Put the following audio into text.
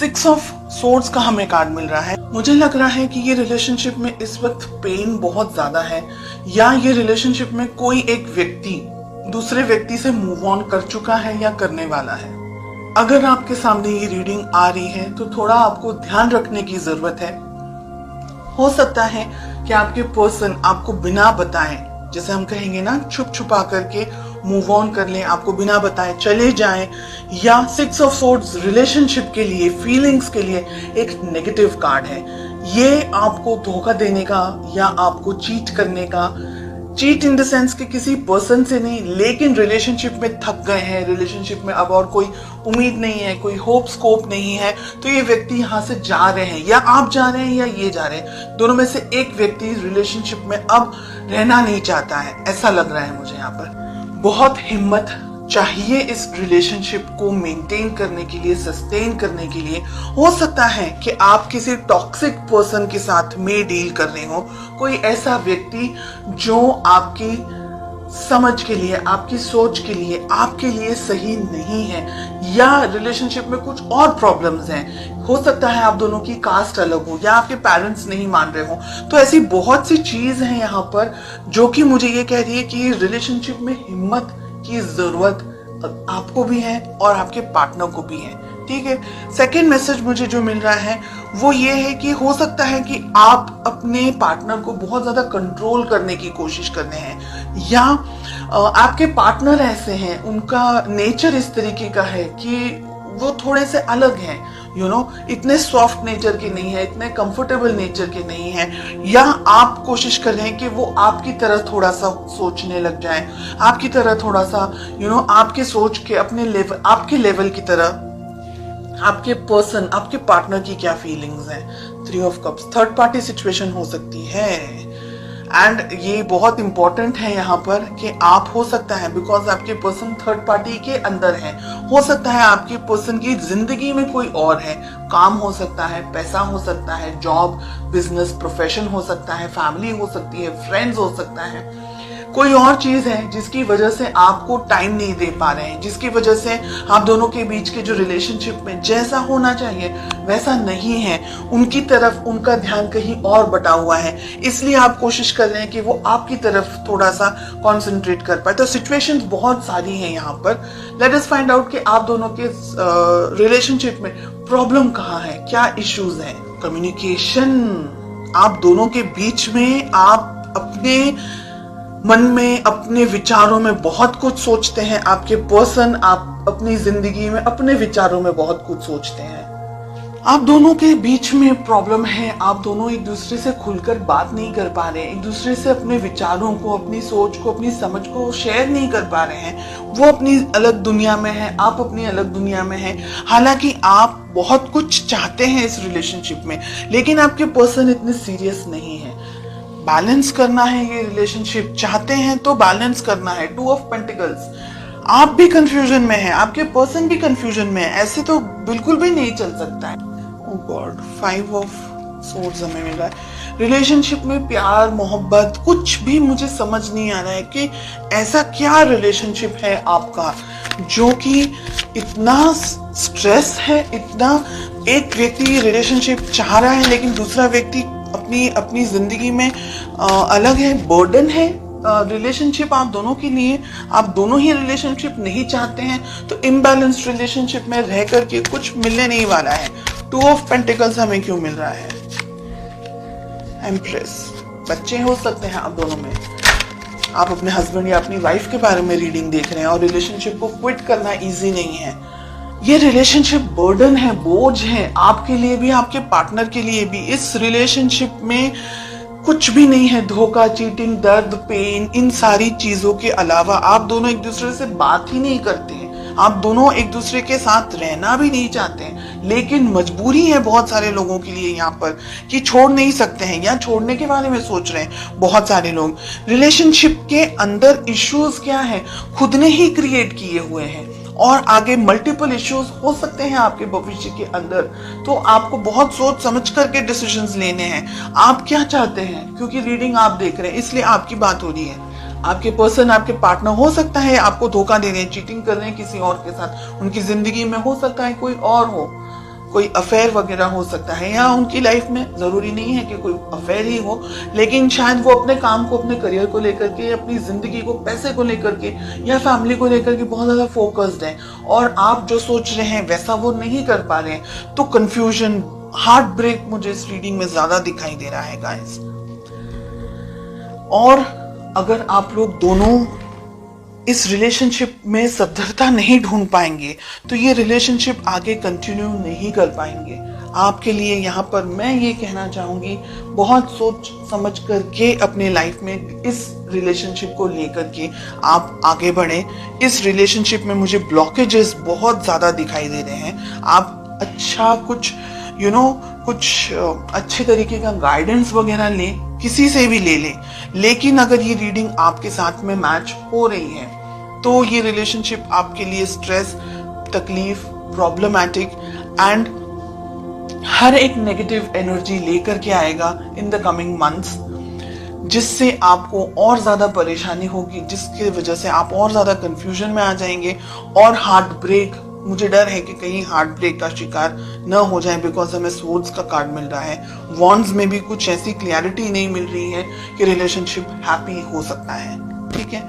Six of swords का हमें card मिल रहा है। मुझे लग रहा है कि ये रिलेशनशिप में इस वक्त पेन बहुत ज्यादा है, या ये रिलेशनशिप में कोई एक व्यक्ति दूसरे व्यक्ति से मूव ऑन कर चुका है या करने वाला है। अगर आपके सामने ये रीडिंग आ रही है तो थोड़ा आपको ध्यान रखने की जरूरत है। हो सकता है कि आपके पर्सन आपको बिना बताए, जैसे हम कहेंगे ना, छुप छुपा करके मूव ऑन कर लें, आपको बिना बताए चले जाएं, या सिक्स ऑफ सोर्ड्स रिलेशनशिप के लिए, फीलिंग्स के लिए एक नेगेटिव कार्ड है। ये आपको धोखा देने का या आपको चीट करने का, चीट इन द सेंस कि किसी पर्सन से नहीं, लेकिन रिलेशनशिप में थक गए हैं, रिलेशनशिप में अब और कोई उम्मीद नहीं है, कोई होप स्कोप नहीं है, तो ये व्यक्ति यहाँ से जा रहे हैं, या आप जा रहे हैं या ये जा रहे हैं। दोनों में से एक व्यक्ति रिलेशनशिप में अब रहना नहीं चाहता है, ऐसा लग रहा है मुझे यहाँ पर। बहुत हिम्मत चाहिए इस रिलेशनशिप को मेंटेन करने के लिए, सस्टेन करने के लिए। हो सकता है कि आप किसी टॉक्सिक पर्सन के साथ में डील कर रहे हो, कोई ऐसा व्यक्ति जो आपकी समझ के लिए, आपकी सोच के लिए, आपके लिए सही नहीं है, या रिलेशनशिप में कुछ और प्रॉब्लम्स हैं। हो सकता है आप दोनों की कास्ट अलग हो, या आपके पेरेंट्स नहीं मान रहे हो। तो ऐसी बहुत सी चीज हैं यहाँ पर जो कि मुझे ये कह रही है कि रिलेशनशिप में हिम्मत की जरूरत आपको भी है और आपके पार्टनर को भी है। ठीक है। सेकेंड मैसेज मुझे जो मिल रहा है वो ये है कि हो सकता है कि आप अपने पार्टनर को बहुत ज्यादा कंट्रोल करने की कोशिश कर रहे हैं, या आपके पार्टनर ऐसे हैं, उनका नेचर इस तरीके का है कि वो थोड़े से अलग हैं, इतने सॉफ्ट नेचर के नहीं है, इतने कंफर्टेबल नेचर के नहीं है, या आप कोशिश कर रहे हैं कि वो आपकी तरह थोड़ा सा सोचने लग जाए, आपकी तरह थोड़ा सा आपके सोच के अपने लेवल, आपके लेवल की तरह आपके पर्सन, आपके पार्टनर की क्या फीलिंग्स हैं। 3 of cups, third party situation हो सकती है। एंड ये बहुत इंपॉर्टेंट है यहाँ पर कि आप, हो सकता है बिकॉज आपके पर्सन थर्ड पार्टी के अंदर है, हो सकता है आपके पर्सन की जिंदगी में कोई और है, काम हो सकता है, पैसा हो सकता है, जॉब, बिजनेस, प्रोफेशन हो सकता है, फैमिली हो सकती है, फ्रेंड्स हो सकता है, कोई और चीज है जिसकी वजह से आपको टाइम नहीं दे पा रहे हैं, जिसकी वजह से आप दोनों के बीच के जो रिलेशनशिप में जैसा होना चाहिए वैसा नहीं है, उनकी तरफ उनका ध्यान कहीं और बटा हुआ है, इसलिए आप कोशिश कर रहे हैं कि वो आपकी तरफ थोड़ा सा कंसंट्रेट कर पाए। तो सिचुएशंस बहुत सारी हैं यहाँ पर। लेट अस फाइंड आउट कि आप दोनों के रिलेशनशिप में प्रॉब्लम कहाँ है, क्या इश्यूज हैं। कम्युनिकेशन, आप दोनों के बीच में आप अपने मन में, अपने विचारों में बहुत कुछ सोचते हैं, आपके पर्सन, आप अपनी जिंदगी में अपने विचारों में बहुत कुछ सोचते हैं। आप दोनों के बीच में प्रॉब्लम है, आप दोनों एक दूसरे से खुलकर बात नहीं कर पा रहे हैं, एक दूसरे से अपने विचारों को, अपनी सोच को, अपनी समझ को शेयर नहीं कर पा रहे हैं। वो अपनी अलग दुनिया में है, आप अपनी अलग दुनिया में हैं। हालांकि आप बहुत कुछ चाहते हैं इस रिलेशनशिप में, लेकिन आपके पर्सन इतने सीरियस नहीं है। बैलेंस करना है ये रिलेशनशिप, चाहते हैं तो बैलेंस करना है। 2 ऑफ पेंटिकल्स, आप भी कंफ्यूजन में हैं, आपके पर्सन भी कंफ्यूजन में है, ऐसे तो बिल्कुल भी नहीं चल सकता है। ओह गॉड, 5 ऑफ सोर्ड्स हमें मिला है। रिलेशनशिप में प्यार, मोहब्बत, कुछ भी मुझे समझ नहीं आ रहा है कि ऐसा क्या रिलेशनशिप है आपका जो कि इतना स्ट्रेस है, इतना एक व्यक्ति रिलेशनशिप चाह रहा है लेकिन दूसरा व्यक्ति अपनी जिंदगी में अलग है, बर्डन है रिलेशनशिप आप दोनों के लिए। आप दोनों ही रिलेशनशिप नहीं चाहते हैं, तो इम्बैलेंस्ड रिलेशनशिप में रह करके कुछ मिलने नहीं वाला है। 2 ऑफ पेंटिकल्स हमें क्यों मिल रहा है? एम्प्रेस, बच्चे हो सकते हैं आप दोनों में, आप अपने हस्बैंड या अपनी वाइफ के बारे में रीडिंग देख रहे हैं, और रिलेशनशिप को क्विट करना इजी नहीं है। ये रिलेशनशिप बर्डन है, बोझ है, आपके लिए भी, आपके पार्टनर के लिए भी। इस रिलेशनशिप में कुछ भी नहीं है, धोखा, चीटिंग, दर्द, पेन, इन सारी चीजों के अलावा आप दोनों एक दूसरे से बात ही नहीं करते हैं, आप दोनों एक दूसरे के साथ रहना भी नहीं चाहते हैं, लेकिन मजबूरी है बहुत सारे लोगों के लिए यहाँ पर कि छोड़ नहीं सकते हैं, या छोड़ने के बारे में सोच रहे हैं बहुत सारे लोग। रिलेशनशिप के अंदर इश्यूज क्या है, खुद ने ही क्रिएट किए हुए हैं, और आगे मल्टीपल इश्यूज हो सकते हैं आपके भविष्य के अंदर। तो आपको बहुत सोच समझ करके डिसीजंस लेने हैं। आप क्या चाहते हैं, क्योंकि रीडिंग आप देख रहे हैं इसलिए आपकी बात हो रही है। आपके पर्सन, आपके पार्टनर हो सकता है आपको धोखा दे रहे हैं, चीटिंग कर रहे हैं किसी और के साथ, उनकी जिंदगी में हो सकता है कोई और हो, कोई अफेयर वगैरह हो सकता है, या उनकी लाइफ में जरूरी नहीं है कि कोई अफेयर ही हो, लेकिन शायद वो अपने काम को, अपने करियर को लेकर के, अपनी जिंदगी को, पैसे को लेकर के या फैमिली को लेकर के बहुत ज्यादा फोकस्ड है, और आप जो सोच रहे हैं वैसा वो नहीं कर पा रहे हैं। तो कंफ्यूजन, हार्ट ब्रेक मुझे इस रीडिंग में ज्यादा दिखाई दे रहा है गाइस। और अगर आप लोग दोनों इस रिलेशनशिप में सद्धरता नहीं ढूंढ पाएंगे तो ये रिलेशनशिप आगे कंटिन्यू नहीं कर पाएंगे। आपके लिए यहाँ पर मैं ये कहना चाहूंगी, बहुत सोच समझ करके अपने लाइफ में इस रिलेशनशिप को लेकर के आप आगे बढ़े। इस रिलेशनशिप में मुझे ब्लॉकेजेस बहुत ज्यादा दिखाई दे रहे हैं। आप अच्छा कुछ कुछ अच्छे तरीके का गाइडेंस वगैरह लें, किसी से भी ले लें, लेकिन अगर ये रीडिंग आपके साथ में मैच हो रही है तो ये रिलेशनशिप आपके लिए स्ट्रेस, तकलीफ, प्रॉब्लमैटिक एंड हर एक नेगेटिव एनर्जी लेकर के आएगा इन द कमिंग मंथ्स, जिससे आपको और ज्यादा परेशानी होगी, जिसकी वजह से आप और ज्यादा कंफ्यूजन में आ जाएंगे और हार्ट ब्रेक, मुझे डर है कि कहीं हार्ट ब्रेक का शिकार न हो जाए, बिकॉज हमें सोर्ड्स का कार्ड मिल रहा है। वॉन्ड्स में भी कुछ ऐसी क्लैरिटी नहीं मिल रही है कि रिलेशनशिप हैप्पी हो सकता है। ठीक है,